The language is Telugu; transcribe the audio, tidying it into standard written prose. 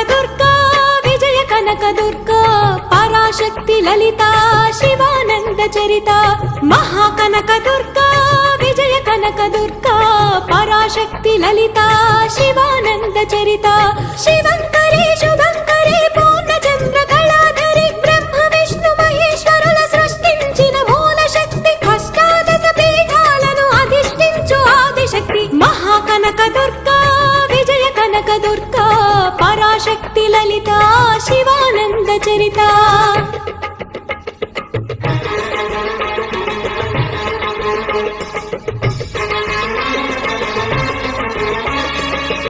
దుర్గా విజయ కనక దుర్గా పరాశక్తి లలిత శివానంద చరిత మహాకనక దుర్గా విజయ కనక దుర్గా పరాశక్తి లలిత శివానంద చరిత శివంకరి శుభంకరి పూర్ణచంద్ర కళాధరి బ్రహ్మ విష్ణు మహేశ్వరుల సృష్టించిన మూల శక్తి అష్టాదశ పీఠాలను అధిష్ఠించు ఆదిశక్తి మహాకనక దుర్గా విజయ కనక దుర్గా పరాశక్తి లలిత శివానంద చరిత